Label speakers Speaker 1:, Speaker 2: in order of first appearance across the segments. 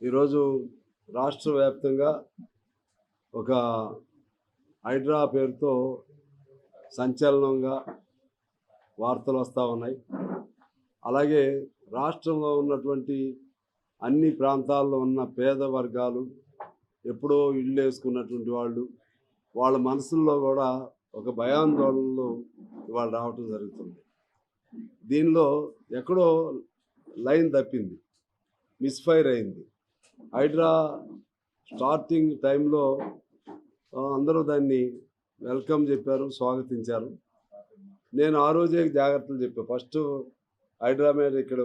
Speaker 1: ఈరోజు రాష్ట్ర వ్యాప్తంగా ఒక హైడ్రా పేరుతో సంచలనంగా వార్తలు వస్తూ ఉన్నాయి. అలాగే రాష్ట్రంలో ఉన్నటువంటి అన్ని ప్రాంతాల్లో ఉన్న పేద వర్గాలు, ఎప్పుడో ఇళ్ళు వేసుకున్నటువంటి వాళ్ళు, వాళ్ళ మనసుల్లో కూడా ఒక భయాందోళనలు ఇవాళ రావటం జరుగుతుంది. దీనిలో ఎక్కడో లైన్ తప్పింది, మిస్ఫైర్ అయింది. హైడ్రా స్టార్టింగ్ టైంలో అందరూ దాన్ని వెల్కమ్ చెప్పారు, స్వాగతించారు. నేను ఆ రోజే జాగ్రత్తలు చెప్పాను. ఫస్ట్ హైడ్రా మీద ఇక్కడ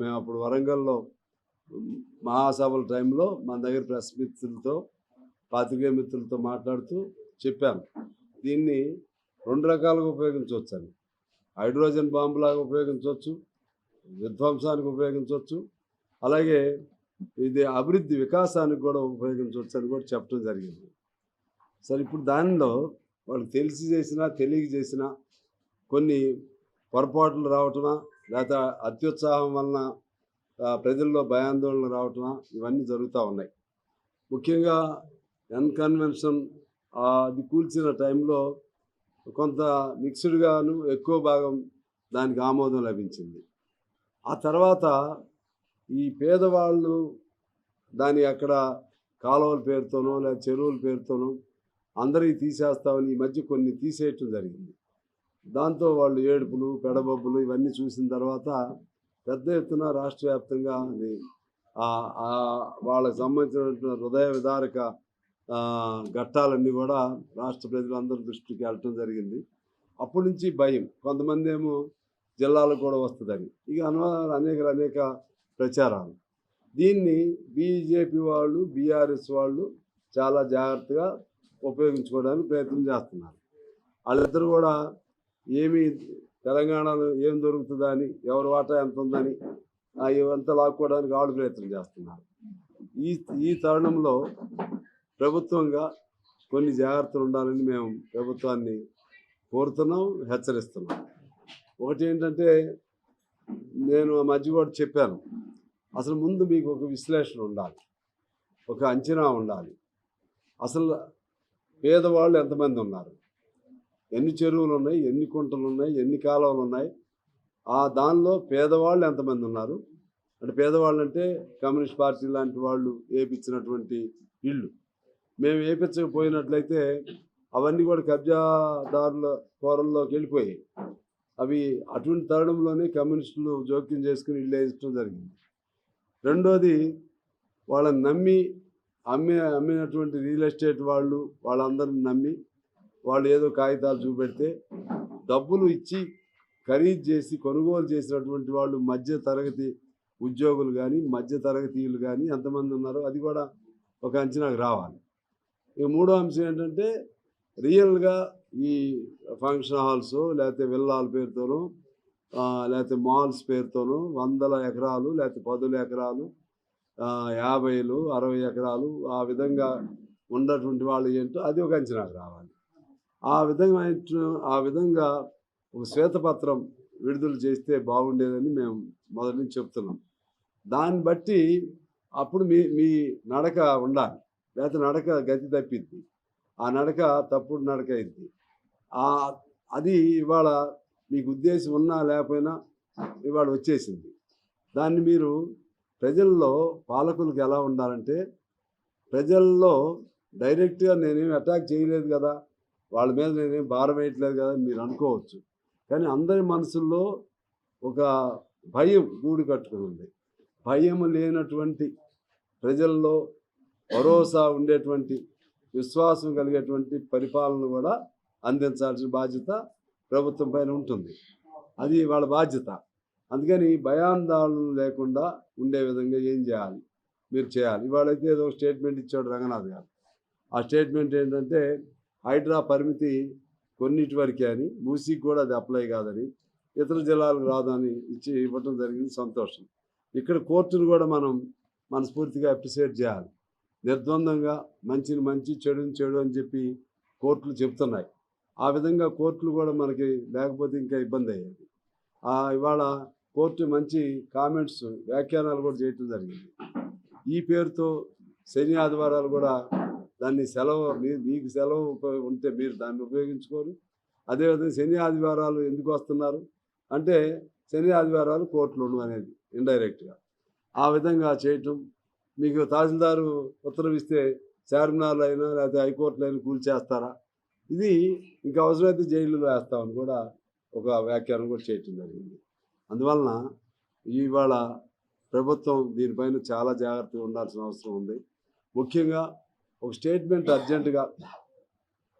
Speaker 1: మేము అప్పుడు వరంగల్లో మహాసభల టైంలో మన దగ్గర ప్రెస్ మిత్రులతో, పాత్రికేయ మిత్రులతో మాట్లాడుతూ చెప్పాను, దీన్ని రెండు రకాలుగా ఉపయోగించవచ్చు అని. హైడ్రోజన్ బాంబులాగా ఉపయోగించవచ్చు, విధ్వంసానికి ఉపయోగించవచ్చు, అలాగే ఇది అభివృద్ధి వికాసానికి కూడా ఉపయోగించవచ్చు అని కూడా చెప్పడం జరిగింది. సరే, ఇప్పుడు దానిలో వాళ్ళు తెలిసి చేసినా తెలియక చేసినా కొన్ని పొరపాట్లు రావటమా, లేకపోతే అత్యుత్సాహం వలన ప్రజల్లో భయాందోళన రావటమా, ఇవన్నీ జరుగుతూ ఉన్నాయి. ముఖ్యంగా కన్వెన్షన్ అది కూల్చిన టైంలో కొంత మిక్స్డ్గాను ఎక్కువ భాగం దానికి ఆమోదం లభించింది. ఆ తర్వాత ఈ పేదవాళ్ళు దాని అక్కడ కాలువల పేరుతోనో లేదా చెరువుల పేరుతోనో అందరికీ తీసేస్తామని ఈ మధ్య కొన్ని తీసేయటం జరిగింది. దాంతో వాళ్ళు ఏడుపులు, పెడబొబ్బులు ఇవన్నీ చూసిన తర్వాత పెద్ద ఎత్తున రాష్ట్ర వ్యాప్తంగా వాళ్ళకి సంబంధించిన హృదయ విదారక ఘట్టాలన్నీ కూడా రాష్ట్ర ప్రజలందరి దృష్టికి వెళ్ళటం జరిగింది. అప్పటి నుంచి భయం, కొంతమంది ఏమో జిల్లాలకు కూడా వస్తుందని, ఇక అనేక ప్రచారాలు. దీన్ని బీజేపీ వాళ్ళు, బీఆర్ఎస్ వాళ్ళు చాలా జాగ్రత్తగా ఉపయోగించుకోవడానికి ప్రయత్నం చేస్తున్నారు. వాళ్ళిద్దరు కూడా ఏమి తెలంగాణలో ఏం దొరుకుతుందా అని, ఎవరి వాటా ఎంత ఉందని ఇవంతా లాక్కోవడానికి వాళ్ళు ప్రయత్నం చేస్తున్నారు. ఈ తరుణంలో ప్రభుత్వంగా కొన్ని జాగ్రత్తలు ఉండాలని మేము ప్రభుత్వాన్ని కోరుతున్నాం, హెచ్చరిస్తున్నాం. ఒకటి ఏంటంటే, నేను ఆ మధ్య కూడా చెప్పాను, అసలు ముందు మీకు ఒక విశ్లేషణ ఉండాలి, ఒక అంచనా ఉండాలి. అసలు పేదవాళ్ళు ఎంతమంది ఉన్నారు, ఎన్ని చెరువులు ఉన్నాయి, ఎన్ని కుంటలు ఉన్నాయి, ఎన్ని కాలువలు ఉన్నాయి, దానిలో పేదవాళ్ళు ఎంతమంది ఉన్నారు. అంటే పేదవాళ్ళు అంటే కమ్యూనిస్ట్ పార్టీ లాంటి వాళ్ళు వేయించినటువంటి ఇళ్ళు. మేము వేయించకపోయినట్లయితే అవన్నీ కూడా కబ్జాదారుల కోరల్లోకి వెళ్ళిపోయాయి. అవి అటువంటి తరుణంలోనే కమ్యూనిస్టులు జోక్యం చేసుకుని ఇల్లు వేయించడం జరిగింది. రెండోది, వాళ్ళని నమ్మి అమ్మినటువంటి రియల్ ఎస్టేట్ వాళ్ళు, వాళ్ళందరిని నమ్మి వాళ్ళు ఏదో కాగితాలు చూపెడితే డబ్బులు ఇచ్చి ఖరీదు చేసి కొనుగోలు చేసినటువంటి వాళ్ళు మధ్య తరగతి ఉద్యోగులు కానీ, మధ్య తరగతీయులు కానీ ఎంతమంది ఉన్నారో అది కూడా ఒక అంచనాకు రావాలి. ఇక మూడో అంశం ఏంటంటే, రియల్గా ఈ ఫంక్షన్ హాల్స్ లేకపోతే విల్లాల పేరుతోనూ లేకపోతే మాల్స్ పేరుతోనూ 100 ఎకరాలు లేకపోతే 10 ఎకరాలు 50, 60 ఎకరాలు ఆ విధంగా ఉన్నటువంటి వాళ్ళు ఏంటో అది ఒక అంచనాకు రావాలి. ఆ విధంగా ఒక శ్వేతపత్రం విడుదల చేస్తే బాగుండేదని మేము మొదటి నుంచి చెప్తున్నాం. దాన్ని బట్టి అప్పుడు మీ నడక ఉండాలి, లేకపోతే నడక గతి తప్పిద్ది, ఆ నడక తప్పుడు నడక అయింది. అది ఇవాళ మీకు ఉద్దేశం ఉన్నా లేకపోయినా ఇవాళ వచ్చేసింది. దాన్ని మీరు ప్రజల్లో, పాలకులకు ఎలా ఉండాలంటే, ప్రజల్లో డైరెక్ట్గా నేనేమి అటాక్ చేయలేదు కదా, వాళ్ళ మీద నేనేం భారం వేయట్లేదు కదా మీరు అనుకోవచ్చు. కానీ అందరి మనసుల్లో ఒక భయం గూడు కట్టుకుని ఉంది. భయం లేనటువంటి ప్రజల్లో భరోసా ఉండేటువంటి, విశ్వాసం కలిగేటువంటి పరిపాలన కూడా అందించాల్సిన బాధ్యత ప్రభుత్వం పైన ఉంటుంది. అది వాళ్ళ బాధ్యత. అందుకని భయాందోళన లేకుండా ఉండే విధంగా ఏం చేయాలి, మీరు చేయాలి. ఇవాళైతే ఏదో స్టేట్మెంట్ ఇచ్చాడు రంగనాథ్ గారు. ఆ స్టేట్మెంట్ ఏంటంటే, హైడ్రా పరిమితి కొన్నిటి వరకే అని, మూసీకి కూడా అది అప్లై కాదని, ఇతర జిల్లాలకు రాదని ఇవ్వటం జరిగింది. సంతోషం. ఇక్కడ కోర్టును కూడా మనం మనస్ఫూర్తిగా అప్రిషియేట్ చేయాలి. నిర్ద్వందంగా మంచిని మంచి, చెడుని చెడు అని చెప్పి కోర్టులు చెప్తున్నాయి. ఆ విధంగా కోర్టులు కూడా మనకి లేకపోతే ఇంకా ఇబ్బంది అయ్యేది. ఇవాళ కోర్టు మంచి కామెంట్స్, వ్యాఖ్యానాలు కూడా చేయటం జరిగింది. ఈ పేరుతో శని ఆదివారాలు కూడా దాన్ని సెలవు మీకు సెలవు ఉంటే మీరు దాన్ని ఉపయోగించుకోరు. అదేవిధంగా శని ఆదివారాలు ఎందుకు వస్తున్నారు అంటే శని ఆదివారాలు కోర్టులు అనేది ఇండైరెక్ట్గా ఆ విధంగా చేయటం. మీకు తహసీల్దారు ఉత్తర్వు ఇస్తే చార్మినార్లు అయినా లేకపోతే హైకోర్టులు అయినా కూల్చేస్తారా, ఇది ఇంకా అవసరమైతే జైలులో వేస్తామని కూడా ఒక వ్యాఖ్యానం కూడా చేయటం జరిగింది. అందువలన ఇవాళ ప్రభుత్వం దీనిపైన చాలా జాగ్రత్తగా ఉండాల్సిన అవసరం ఉంది. ముఖ్యంగా ఒక స్టేట్మెంట్ అర్జెంటుగా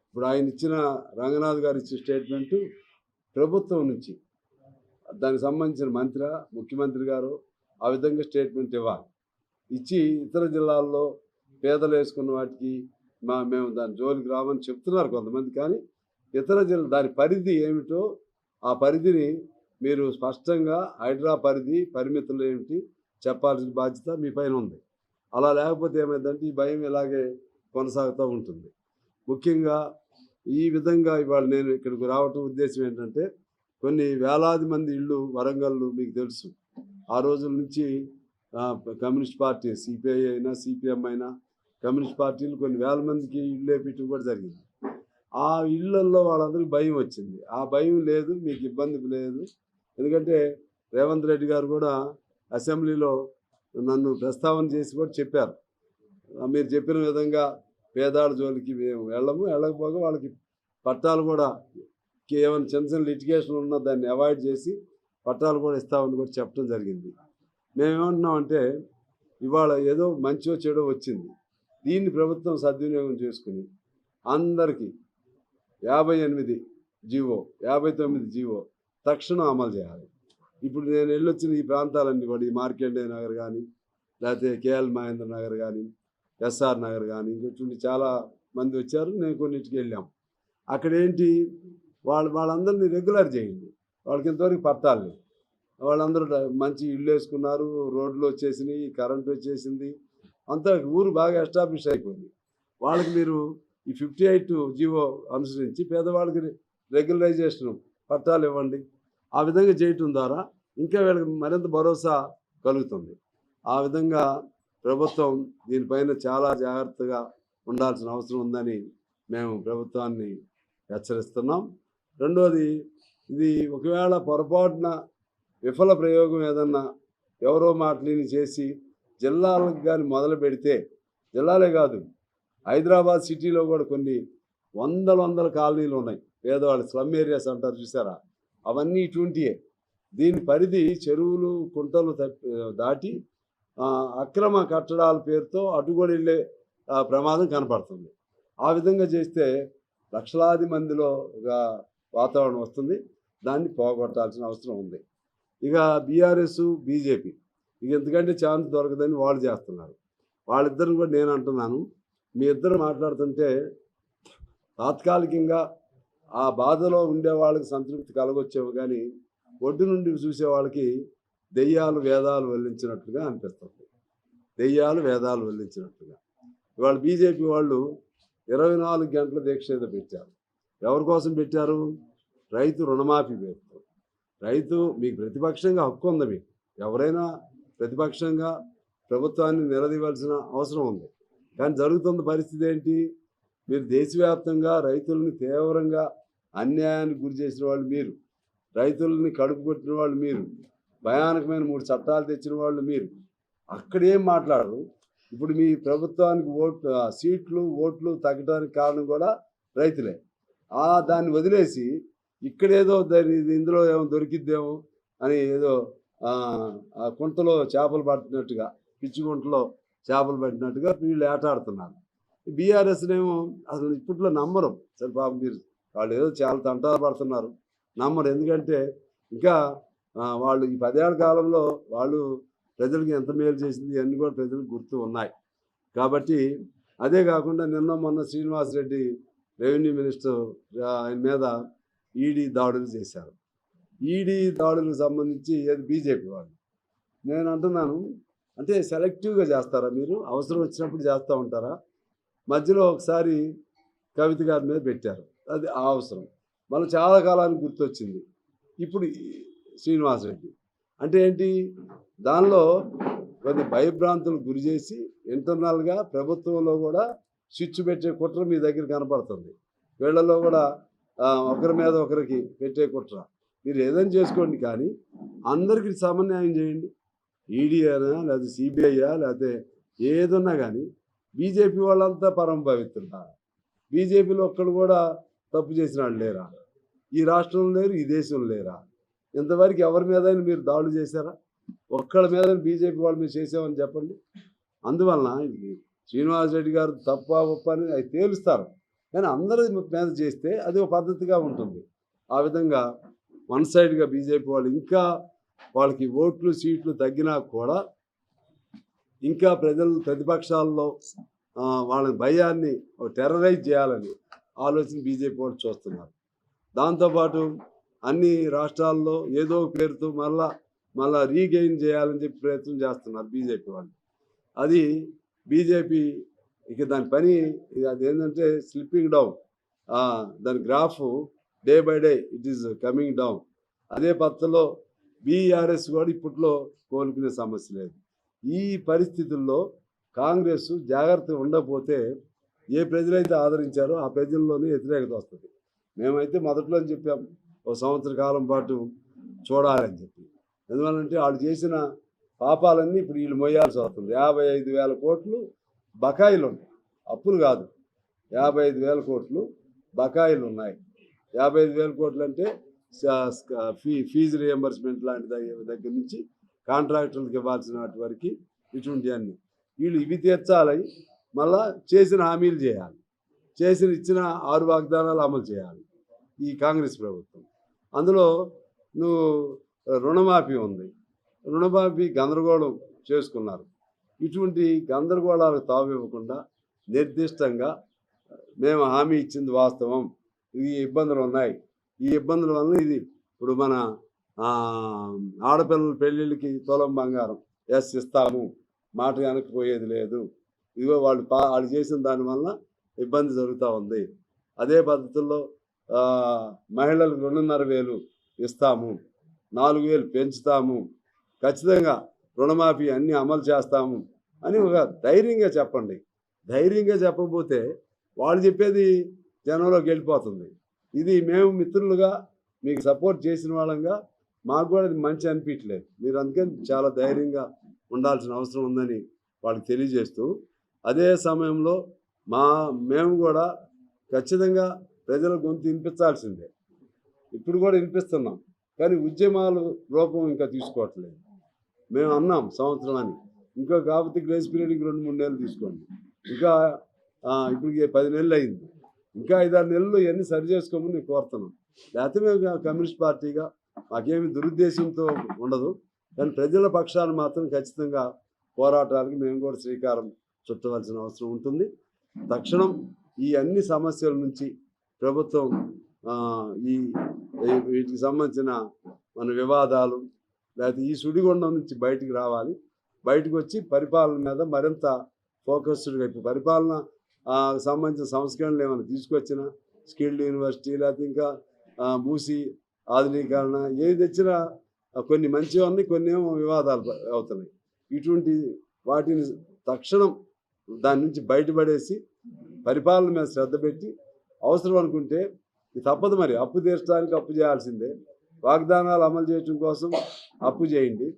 Speaker 1: ఇప్పుడు ఆయన ఇచ్చిన రంగనాథ్ గారు ఇచ్చిన స్టేట్మెంటు ప్రభుత్వం నుంచి దానికి సంబంధించిన ముఖ్యమంత్రి గారు ఆ విధంగా స్టేట్మెంట్ ఇవ్వాలి. ఇచ్చి ఇతర జిల్లాల్లో పేదలు వేసుకున్న వాటికి మేము దాని జోలికి రామని చెప్తున్నారు కొంతమంది, కానీ ఇతర జిల్లా దాని పరిధి ఏమిటో ఆ పరిధిని మీరు స్పష్టంగా హైడ్రా పరిమితులు ఏమిటి చెప్పాల్సిన బాధ్యత మీ పైన ఉంది. అలా లేకపోతే ఏమైందంటే ఈ భయం ఇలాగే కొనసాగుతూ ఉంటుంది. ముఖ్యంగా ఈ విధంగా ఇవాళ నేను ఇక్కడికి రావటం ఉద్దేశం ఏంటంటే కొన్ని వేలాది మంది ఇళ్ళు వరంగల్లు మీకు తెలుసు. ఆ రోజుల నుంచి కమ్యూనిస్ట్ పార్టీ సిపిఐ అయినా సిపిఎం అయినా కమ్యూనిస్ట్ పార్టీలు కొన్ని వేల మందికి ఇళ్ళు వేపించడం కూడా జరిగింది. ఆ ఇళ్లల్లో వాళ్ళందరికీ భయం వచ్చింది. ఆ భయం లేదు, మీకు ఇబ్బంది లేదు. ఎందుకంటే రేవంత్ రెడ్డి గారు కూడా అసెంబ్లీలో నన్ను ప్రస్తావన చేసి కూడా చెప్పారు, మీరు చెప్పిన విధంగా పేదాళ్ళ జోలికి మేము వెళ్ళకపోగా వాళ్ళకి పట్టాలు కూడా ఏమైనా చిన్న చిన్న లిటిగేషన్ ఉన్నా దాన్ని అవాయిడ్ చేసి పట్టాలు కూడా ఇస్తామని కూడా చెప్పడం జరిగింది. మేమేమంటున్నామంటే ఇవాళ ఏదో మంచో చెడో వచ్చింది, దీన్ని ప్రభుత్వం సద్వినియోగం చేసుకుని అందరికీ 59 జీవో తక్షణం అమలు చేయాలి. ఇప్పుడు నేను వెళ్ళొచ్చిన ఈ ప్రాంతాలన్నీ కూడా ఈ మార్కెండే నగర్ కానీ లేకపోతే కేఎల్ మహేంద్ర నగర్ కానీ ఎస్ఆర్ నగర్ కానీ ఇటువంటి చాలా మంది వచ్చారు, నేను కొన్నింటికి వెళ్ళాం. అక్కడ ఏంటి వాళ్ళందరినీ రెగ్యులర్ చేయండి. వాళ్ళకి ఇంతవరకు పట్టాలు లేవు, వాళ్ళందరూ మంచి ఇల్లు వేసుకున్నారు, రోడ్లు వచ్చేసినాయి, కరెంటు వచ్చేసింది, అంతా ఊరు బాగా ఎస్టాబ్లిష్ అయిపోయింది. వాళ్ళకి మీరు ఈ 58 జీవో అనుసరించి పేదవాళ్ళకి రెగ్యులరైజేషన్ పట్టాలు ఇవ్వండి. ఆ విధంగా చేయటం ద్వారా ఇంకా వీళ్ళకి మరింత భరోసా కలుగుతుంది. ఆ విధంగా ప్రభుత్వం దీనిపైన చాలా జాగ్రత్తగా ఉండాల్సిన అవసరం ఉందని మేము ప్రభుత్వాన్ని హెచ్చరిస్తున్నాం. రెండోది, ఇది ఒకవేళ పొరపాటున విఫల ప్రయోగం ఏదన్నా ఎవరో మాటలిని చేసి జిల్లాలకు కానీ మొదలు పెడితే, జిల్లాలే కాదు హైదరాబాద్ సిటీలో కూడా కొన్ని వందల కాలనీలు ఉన్నాయి, పేదవాళ్ళు స్లమ్ ఏరియాస్ అంటారు చూసారా, అవన్నీ ఇటువంటియే. దీని పరిధి చెరువులు కుంటలు దాటి అక్రమ కట్టడాల పేరుతో అటుగొడి వెళ్ళే ప్రమాదం కనపడుతుంది. ఆ విధంగా చేస్తే లక్షలాది మందిలో ఒక వాతావరణం వస్తుంది, దాన్ని పోగొట్టాల్సిన అవసరం ఉంది. ఇక బీఆర్ఎస్ బీజేపీ ఇక ఎందుకంటే ఛాన్స్ దొరకదని వాళ్ళు చేస్తున్నారు. వాళ్ళిద్దరిని కూడా నేను అంటున్నాను, మీ ఇద్దరు మాట్లాడుతుంటే తాత్కాలికంగా ఆ బాధలో ఉండే వాళ్ళకి సంతృప్తి కలగొచ్చేవి, కానీ ఒడ్డు నుండి చూసే వాళ్ళకి దెయ్యాలు వేదాలు వెల్లించినట్లుగా అనిపిస్తుంది. దెయ్యాలు వేదాలు వెల్లించినట్లుగా ఇవాళ బీజేపీ వాళ్ళు 24 గంటల దీక్ష ఏదో పెట్టారు. ఎవరి కోసం పెట్టారు? రైతు రుణమాఫీ పేరుతో. రైతు మీకు ప్రతిపక్షంగా హక్కు ఉంది, మీకు ఎవరైనా ప్రతిపక్షంగా ప్రభుత్వాన్ని నిలదీయవలసిన అవసరం ఉంది. కానీ జరుగుతున్న పరిస్థితి ఏంటి? మీరు దేశవ్యాప్తంగా రైతుల్ని తీవ్రంగా అన్యాయానికి గురి చేసిన వాళ్ళు మీరు, రైతుల్ని కడుపు కొట్టిన వాళ్ళు మీరు, భయానకమైన 3 చట్టాలు తెచ్చిన వాళ్ళు మీరు. అక్కడేం మాట్లాడరు. ఇప్పుడు మీ ప్రభుత్వానికి ఓట్లు తగ్గడానికి కారణం కూడా రైతులే. దాన్ని వదిలేసి ఇక్కడేదో ఇందులో ఏమో దొరికిద్దేమో అని ఏదో కుంటలో చేపలు పట్టినట్టుగా, పిచ్చి గుంటలో చేపలు పట్టినట్టుగా వీళ్ళు ఆటాడుతున్నారు. బీఆర్ఎస్నేమో అసలు ఇప్పట్లో నమ్మరు. సరే బాబు, మీరు వాళ్ళు ఏదో చాలా తంటాలు పడుతున్నారు, నమ్మరు. ఎందుకంటే ఇంకా వాళ్ళు ఈ 10 ఏళ్ల కాలంలో వాళ్ళు ప్రజలకు ఎంత మేలు చేసింది అన్నీ కూడా ప్రజలకు గుర్తు ఉన్నాయి. కాబట్టి అదే కాకుండా మొన్న శ్రీనివాసరెడ్డి రెవెన్యూ మినిస్టర్ ఆయన మీద ఈడీ దాడులు చేశారు. ఈడీ దాడులకు సంబంధించి ఏది బీజేపీ వాళ్ళు. నేను అంటున్నాను, అంటే సెలెక్టివ్గా చేస్తారా మీరు? అవసరం వచ్చినప్పుడు చేస్తూ ఉంటారా? మధ్యలో ఒకసారి కవిత గారి మీద పెట్టారు, అది అవసరం. మళ్ళీ చాలా కాలానికి గుర్తొచ్చింది ఇప్పుడు శ్రీనివాసరెడ్డి. అంటే ఏంటి? దానిలో కొన్ని భయభ్రాంతులకు గురి చేసి ఇంటర్నల్గా ప్రభుత్వంలో కూడా స్విచ్ పెట్టే కుట్ర మీ దగ్గర కనపడుతుంది. వీళ్ళలో కూడా ఒకరి మీద ఒకరికి పెట్టే కుట్ర. మీరు ఏదైనా చేసుకోండి, కానీ అందరికీ సమన్వయం చేయండి. ఈడీ అయినా లేకపోతే సిబిఐయా లేకపోతే ఏదున్నా కానీ బీజేపీ వాళ్ళంతా పరమ పవిత్రులా? బీజేపీలో ఒక్కడు కూడా తప్పు చేసిన వాళ్ళు లేరా? ఈ రాష్ట్రంలో లేరు, ఈ దేశంలో లేరా? ఇంతవరకు ఎవరి మీద మీరు దాడులు చేశారా? ఒక్కళ్ళ మీద బీజేపీ వాళ్ళ మీద చేసామని చెప్పండి. అందువలన ఇది శ్రీనివాసరెడ్డి గారు తప్ప ఒప్ప అని అవి తేలుస్తారు, కానీ అందరి మీద చేస్తే అది ఒక పద్ధతిగా ఉంటుంది. ఆ విధంగా వన్ సైడ్గా బీజేపీ వాళ్ళు ఇంకా వాళ్ళకి ఓట్లు సీట్లు తగ్గినా కూడా ఇంకా ప్రతిపక్షాల్లో వాళ్ళని భయాన్ని టెర్రరైజ్ చేయాలని ఆలోచన బీజేపీ వాళ్ళు చూస్తున్నారు. దాంతోపాటు అన్ని రాష్ట్రాల్లో ఏదో పేరుతో మళ్ళా రీగెయిన్ చేయాలని చెప్పి ప్రయత్నం చేస్తున్నారు బీజేపీ వాళ్ళు. అది బీజేపీ ఇక దాని పని అది ఏంటంటే స్లిప్పింగ్ డౌన్. దాని graph day by day it is coming down. అదే పద్ధతిలో బీఆర్ఎస్ కూడా ఇప్పట్లో కోలుకునే సమస్య లేదు. ఈ పరిస్థితుల్లో కాంగ్రెస్ జాగ్రత్తగా ఉండకపోతే ఏ ప్రజలైతే ఆదరించారో ఆ ప్రజల్లోనే వ్యతిరేకత వస్తుంది. మేమైతే మొదట్లో చెప్పాం, ఒక సంవత్సర కాలం పాటు చూడాలని చెప్పి. ఎందువల్లంటే వాళ్ళు చేసిన పాపాలన్నీ ఇప్పుడు వీళ్ళు మొయ్యాల్సి వస్తుంది. 55,000 కోట్లు బకాయిలు ఉన్నాయి, అప్పులు కాదు. 55,000 కోట్లు బకాయిలు ఉన్నాయి. 55,000 కోట్లు అంటే ఫీజు రియంబర్స్మెంట్ లాంటి దగ్గర నుంచి కాంట్రాక్టర్లకు ఇవ్వాల్సిన వాటి వరకు ఇటువంటివన్నీ వీళ్ళు ఇవి తీర్చాలి. మళ్ళా చేసిన హామీలు చేయాలి, ఇచ్చిన 6 వాగ్దానాలు అమలు చేయాలి ఈ కాంగ్రెస్ ప్రభుత్వం. అందులో నువ్వు రుణమాఫీ ఉంది, రుణమాఫీ గందరగోళం చేసుకున్నారు. ఇటువంటి గందరగోళాలకు తావివ్వకుండా నిర్దిష్టంగా మేము హామీ ఇచ్చింది వాస్తవం, ఈ ఇబ్బందులు ఉన్నాయి, ఈ ఇబ్బందుల వల్ల ఇది ఇప్పుడు మన ఆడపిల్లల పెళ్ళిళ్ళకి తులం బంగారం ఇస్తాము, మాట వెనక్కిపోయేది లేదు. ఇదిగో వాళ్ళు చేసిన దానివల్ల ఇబ్బంది జరుగుతూ ఉంది. అదే పద్ధతుల్లో మహిళలకు 2,500 ఇస్తాము, 4,000 పెంచుతాము, ఖచ్చితంగా రుణమాఫీ అన్నీ అమలు చేస్తాము అని ఒక ధైర్యంగా చెప్పండి. ధైర్యంగా చెప్పకపోతే వాళ్ళు చెప్పేది జనంలోకి వెళ్ళిపోతుంది. ఇది మేము మిత్రులుగా మీకు సపోర్ట్ చేసిన వాళ్ళంగా మాకు కూడా అది మంచి అనిపించలేదు. మీరు అందుకని చాలా ధైర్యంగా ఉండాల్సిన అవసరం ఉందని వాళ్ళకి తెలియజేస్తూ, అదే సమయంలో మేము కూడా ఖచ్చితంగా ప్రజల గొంతు వినిపించాల్సిందే. ఇప్పుడు కూడా వినిపిస్తున్నాం, కానీ ఉద్యమాలు రూపం ఇంకా తీసుకోవట్లేదు. మేము అన్నాం సంవత్సరం అని, ఇంకా కాకపోతే గ్రేస్ పీరియడ్కి 2-3 నెలలు తీసుకోండి. ఇంకా ఇప్పటికి 10 నెలలు అయింది, ఇంకా 5-6 నెలలు ఇవన్నీ సరి చేసుకోమని నేను కోరుతున్నాం. లేకపోతే మేము కమ్యూనిస్ట్ పార్టీగా మాకేమి దురుద్దేశంతో ఉండదు, కానీ ప్రజల పక్షాన్ని మాత్రం ఖచ్చితంగా పోరాటానికి మేము కూడా శ్రీకారం చుట్టవలసిన అవసరం ఉంటుంది. తక్షణం ఈ అన్ని సమస్యల నుంచి ప్రభుత్వం వీటికి సంబంధించిన మన వివాదాలు లేకపోతే ఈ సుడిగుండం నుంచి బయటికి రావాలి. బయటకు వచ్చి పరిపాలన మీద మరింత ఫోకస్డ్గా, ఇప్పుడు పరిపాలన సంబంధించిన సంస్కరణలు ఏమైనా తీసుకొచ్చినా, స్కిల్డ్ యూనివర్సిటీ లేకపోతే ఇంకా మూసి ఆధునీకరణ ఏది తెచ్చినా కొన్ని మంచిగా ఉన్నాయి, కొన్ని ఏమో వివాదాలు అవుతున్నాయి. ఇటువంటి వాటిని తక్షణం దాని నుంచి బయటపడేసి పరిపాలన మీద శ్రద్ధ పెట్టి, అవసరం అనుకుంటే తప్పదు మరి, అప్పు తీర్చడానికి అప్పు చేయాల్సిందే, వాగ్దానాలు అమలు చేయడం కోసం అప్పు చేయండి.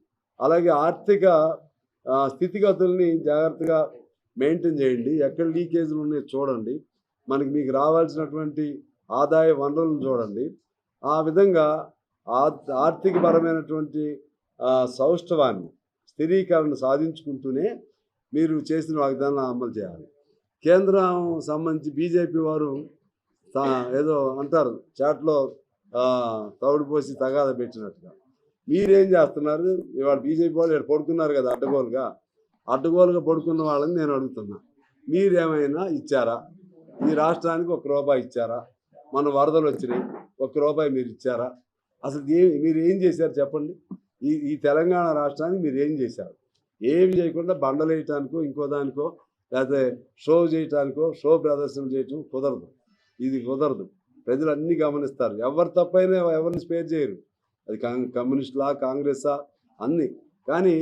Speaker 1: అలాగే ఆర్థిక స్థితిగతుల్ని జాగ్రత్తగా మెయింటైన్ చేయండి. ఎక్కడ లీకేజీలు ఉన్నాయో చూడండి, మీకు రావాల్సినటువంటి ఆదాయ వనరులను చూడండి. ఆ విధంగా ఆర్థికపరమైనటువంటి సౌష్ఠవాన్ని స్థిరీకరణ సాధించుకుంటూనే మీరు చేసిన వాగ్దానాలను అమలు చేయాలి. కేంద్రం సంబంధించి బీజేపీ వారు ఏదో అంటారు చాట్లో తౌడు పోసి తగాద పెట్టినట్టుగా, మీరేం చేస్తున్నారు? ఇవాళ బీజేపీ వాళ్ళు ఇక్కడ పడుకున్నారు కదా అడ్డగోలుగా పడుకున్న వాళ్ళని నేను అడుగుతున్నా, మీరేమైనా ఇచ్చారా? ఈ రాష్ట్రానికి ₹1 ఇచ్చారా? మన వరదలు వచ్చినాయి, ₹1 మీరు ఇచ్చారా? అసలు మీరు ఏం చేశారు చెప్పండి? ఈ తెలంగాణ రాష్ట్రానికి మీరు ఏం చేశారు? ఏమి చేయకుండా బండలు వేయటానికో ఇంకో దానికో లేకపోతే షో చేయటానికో షో ప్రదర్శన చేయటం కుదరదు. ఇది కుదరదు. ప్రజలు అన్నీ గమనిస్తారు. ఎవరు తప్పైనా ఎవరిని స్పేర్ చేయరు. అది కమ్యూనిస్టులా కాంగ్రెసా అన్నీ. కానీ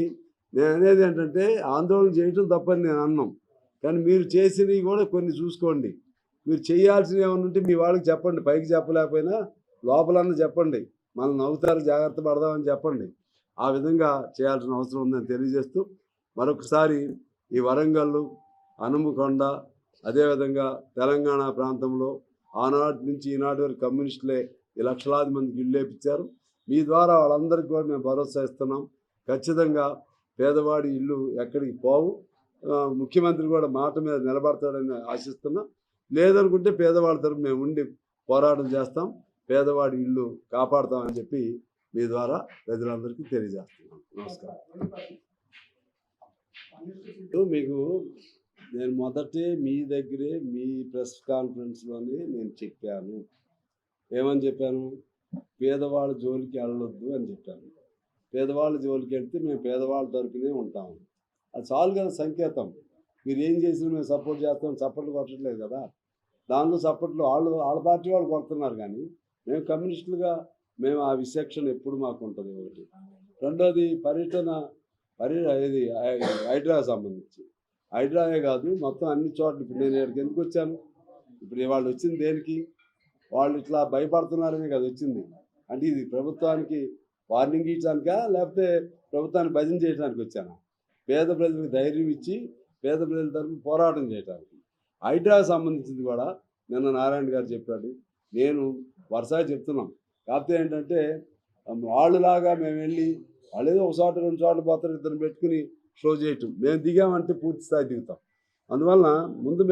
Speaker 1: నేను అనేది ఏంటంటే ఆందోళన చేయటం తప్పని నేను అన్నాం, కానీ మీరు చేసినవి కూడా కొన్ని చూసుకోండి. మీరు చేయాల్సినవి ఏమైనా ఉంటే మీ వాళ్ళకి చెప్పండి, పైకి చెప్పలేకపోయినా లోపలన్నా చెప్పండి, మనం నవ్వుతారు జాగ్రత్త పడదామని చెప్పండి. ఆ విధంగా చేయాల్సిన అవసరం ఉందని తెలియజేస్తూ మరొకసారి ఈ వరంగల్, హనుమకొండ, అదేవిధంగా తెలంగాణ ప్రాంతంలో ఆనాటి నుంచి ఈనాటి వరకు కమ్యూనిస్టులే ఈ లక్షలాది మందికి ఇల్లు వేయించారు. మీ ద్వారా వాళ్ళందరికీ కూడా మేము భరోసా ఇస్తున్నాం. ఖచ్చితంగా పేదవాడి ఇల్లు ఎక్కడికి పోవు. ముఖ్యమంత్రి కూడా మాట మీద నిలబడతాడని ఆశిస్తున్నాం. లేదనుకుంటే పేదవాడి తరపు మేము ఉండి పోరాటం చేస్తాం, పేదవాడి ఇల్లు కాపాడుతామని చెప్పి మీ ద్వారా ప్రజలందరికీ తెలియజేస్తున్నాం. నమస్కారం. మీకు నేను మొదటే మీ దగ్గరే మీ ప్రెస్ కాన్ఫరెన్స్లోనే నేను చెప్పాను. ఏమని చెప్పాను? పేదవాళ్ళ జోలికి వెళ్ళొద్దు అని చెప్పాను. పేదవాళ్ళ జోలికి వెళ్తే మేము పేదవాళ్ళ తరపునే ఉంటాము. అది చాలు కదా సంకేతం. మీరు ఏం చేసినా మేము సపోర్ట్ చేస్తాం, సపోర్ట్లు కొట్టట్లేదు కదా. దానిలో సపోర్ట్లు వాళ్ళ పార్టీ వాళ్ళు కొడుతున్నారు, కానీ మేము కమ్యూనిస్టులుగా మేము ఆ విశేషణ ఎప్పుడు మాకు ఉంటుంది. ఒకటి. రెండోది ఇది హైడ్రా సంబంధించి హైడ్రాయే కాదు, మొత్తం అన్ని చోట్ల. ఇప్పుడు నేను ఇక్కడికి ఎందుకు వచ్చాను? ఇప్పుడు వాళ్ళు వచ్చింది దేనికి? వాళ్ళు ఇట్లా భయపడుతున్నారనే కదా వచ్చింది. అంటే ఇది ప్రభుత్వానికి వార్నింగ్ ఇచ్చడానికా, లేకపోతే ప్రభుత్వాన్ని భజన చేయడానికి వచ్చాను? పేద ప్రజలకు ధైర్యం ఇచ్చి పేద ప్రజల తరఫున పోరాటం చేయడానికి. హైడ్రాకి సంబంధించింది కూడా నిన్న నారాయణ గారు చెప్పాడు, నేను వరుసగా చెప్తున్నాం. కాకపోతే ఏంటంటే వాళ్ళలాగా మేము వెళ్ళి వాళ్ళు ఏదో ఒక చోట రెండు చోట్ల పోతారు, ఇద్దరు పెట్టుకుని షో చేయటం. మేము దిగామంటే పూర్తి స్థాయి దిగుతాం. అందువలన ముందు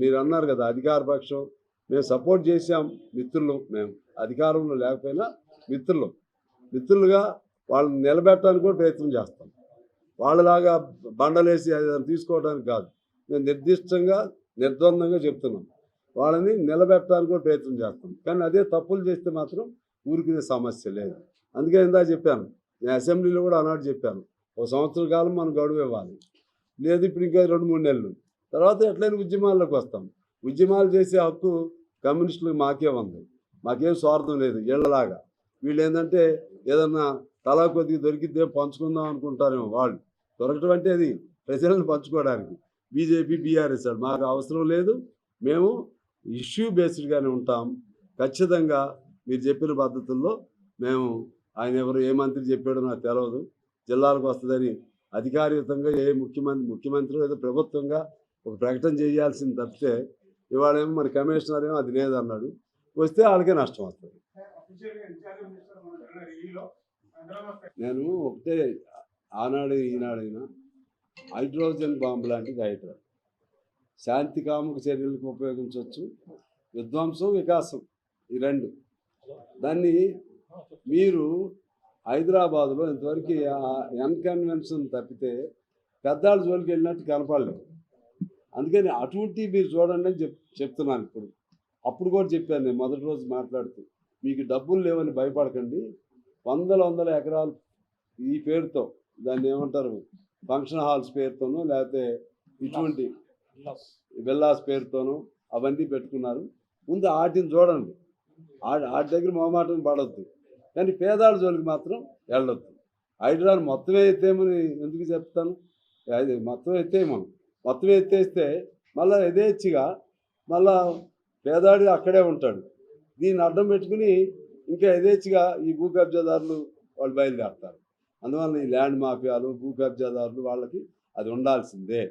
Speaker 1: మీరు అన్నారు కదా అధికార పక్షం, మేము సపోర్ట్ చేసాం. మిత్రులు, మేము అధికారంలో లేకపోయినా మిత్రులుగా వాళ్ళని నిలబెట్టడానికి కూడా ప్రయత్నం చేస్తాం. వాళ్ళలాగా బండలేసి అది తీసుకోవడానికి కాదు, మేము నిర్దిష్టంగా నిర్ద్వందంగా చెప్తున్నాం. వాళ్ళని నిలబెట్టడానికి కూడా ప్రయత్నం చేస్తాం. కానీ అదే తప్పులు చేస్తే మాత్రం ఊరికినే సమస్య లేదు. అందుకే ఇందా చెప్పాను, నేను అసెంబ్లీలో కూడా ఆనాడు చెప్పాను, ఒక సంవత్సర కాలం మనం గడువు ఇవ్వాలి. లేదు ఇప్పుడు ఇంకా 2-3 నెలలు తర్వాత ఎట్లయినా ఉద్యమాల్లోకి వస్తాం. ఉద్యమాలు చేసే హక్కు కమ్యూనిస్టులకు మాకే ఉంది. మాకేం స్వార్థం లేదు. వీళ్ళలాగా వీళ్ళు ఏంటంటే ఏదన్నా తలా కొద్దిగా దొరికితే పంచుకుందాం అనుకుంటారేమో. వాళ్ళు దొరకటం అంటే అది ప్రజలను పంచుకోవడానికి. బీజేపీ, బీఆర్ఎస్ మాకు అవసరం లేదు. మేము ఇష్యూ బేస్డ్గానే ఉంటాం. ఖచ్చితంగా మీరు చెప్పిన పద్ధతుల్లో మేము, ఆయన ఎవరు ఏ మంత్రి చెప్పాడో నాకు తెలియదు, జిల్లాలకు వస్తుందని అధికారికంగా ఏ ముఖ్యమంత్రి ఏదో ప్రభుత్వంగా ఒక ప్రకటన చేయాల్సింది తప్పితే, ఇవాళ ఏమో మరి కమిషనర్ ఏమో అది లేదన్నాడు. వస్తే వాళ్ళకే నష్టం వస్తుంది. నేను ఒకటే, ఆనాడు ఈనాడైనా హైడ్రోజన్ బాంబు లాంటిది హైడ్రా శాంతి కాముక చర్యలకు ఉపయోగించవచ్చు. విధ్వంసం, వికాసం ఈ రెండు. దాన్ని మీరు హైదరాబాద్లో ఇంతవరకు ఎన్కన్వెన్షన్ తప్పితే పెద్దాళ్ళ జోలికి వెళ్ళినట్టు కనపడలేదు. అందుకని అటువంటి మీరు చూడండి అని చెప్తున్నాను. అప్పుడు కూడా చెప్పాను నేను మొదటి రోజు మాట్లాడుతూ, మీకు డబ్బులు లేవని భయపడకండి. వందల ఎకరాలు ఈ పేరుతో, దాన్ని ఏమంటారు, ఫంక్షన్ హాల్స్ పేరుతోనూ లేకపోతే ఇటువంటి విల్లాస్ పేరుతోనూ అవన్నీ పెట్టుకున్నారు. ముందు వాటిని చూడండి. వాటి దగ్గర మొహమాటం పడవద్దు, కానీ పేదాళ్ళ జోలికి మాత్రం వెళ్ళొద్దు. హైడ్రాని మొత్తమే ఎత్తేమని ఎందుకు చెప్తాను? అది మొత్తం మొత్తం ఎత్తేస్తే మళ్ళీ యథేచ్ఛగా మళ్ళా పేదాడు అక్కడే ఉంటాడు. దీన్ని అడ్డం పెట్టుకుని ఇంకా యథేచ్ఛగా ఈ భూ కబ్జాదారులు వాళ్ళు బయలుదేరుతారు. అందువల్ల ఈ ల్యాండ్ మాఫియాలు, భూ కబ్జాదారులు వాళ్ళకి అది ఉండాల్సిందే,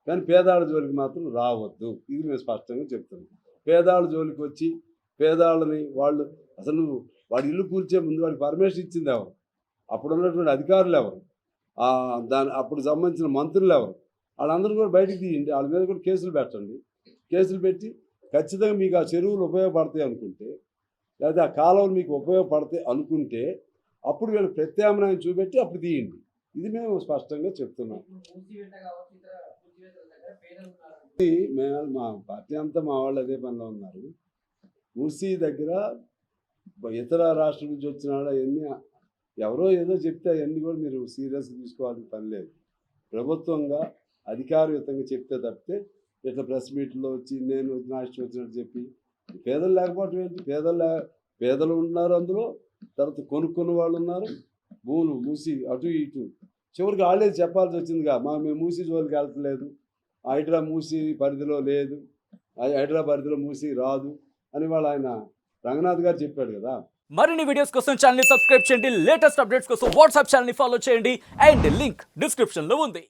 Speaker 1: కానీ పేదాళ్ళ జోలికి మాత్రం రావద్దు. ఇది మేము స్పష్టంగా చెప్తున్నాం. పేదాళ్ళ జోలికి వచ్చి పేదాళ్ళని వాళ్ళు అసలు వాడి ఇల్లు కూల్చే ముందు వాడికి పర్మిషన్ ఇచ్చింది ఎవరు? అప్పుడు ఉన్నటువంటి అధికారులు ఎవరు? అప్పుడు సంబంధించిన మంత్రులు ఎవరు? వాళ్ళందరూ కూడా బయటికి తీయండి. వాళ్ళ మీద కూడా కేసులు పెట్టండి. కేసులు పెట్టి ఖచ్చితంగా మీకు ఆ చెరువులు ఉపయోగపడతాయి అనుకుంటే, లేదా ఆ కాలువలు మీకు ఉపయోగపడతాయి అనుకుంటే అప్పుడు వీళ్ళకి ప్రత్యామ్నాయం చూపెట్టి అప్పుడు తీయండి. ఇది మేము స్పష్టంగా చెప్తున్నాం. మా పార్టీ అంతా మా వాళ్ళు అదే పనిలో ఉన్నారు. మూసీ దగ్గర ఇతర రాష్ట్రం నుంచి వచ్చిన వాళ్ళు అవన్నీ ఎవరో ఏదో చెప్తే అవన్నీ కూడా మీరు సీరియస్గా తీసుకోవాల్సిన పని లేదు. ప్రభుత్వంగా అధికారయుతంగా చెప్తే తప్పితే ఇట్లా ప్రెస్ మీట్లో వచ్చి నేను నాశనం వచ్చినట్టు చెప్పి పేదలు లేకపోవటం ఏంటి? పేదలు ఉన్నారు అందులో, తర్వాత కొనుక్కున్న వాళ్ళు ఉన్నారు. భూములు మూసి అటు ఇటు చివరికి వాళ్ళే చెప్పాల్సి వచ్చిందిగా మేము మూసీ జోలికి వెళ్తలేదు, హైడ్రా మూసీ పరిధిలో లేదు, హైడ్రా పరిధిలో మూసీ రాదు అని వాళ్ళు ఆయన రంగనాథ్ గారు చెప్పాడు కదా.
Speaker 2: మరిన్ని వీడియోస్ కోసం ఛానల్ ని సబ్స్క్రైబ్ చేయండి, లేటెస్ట్ అప్డేట్స్ కోసం వాట్సాప్ ఛానల్ ని ఫాలో చేయండి అండ్ లింక్ డిస్క్రిప్షన్ లో ఉంది.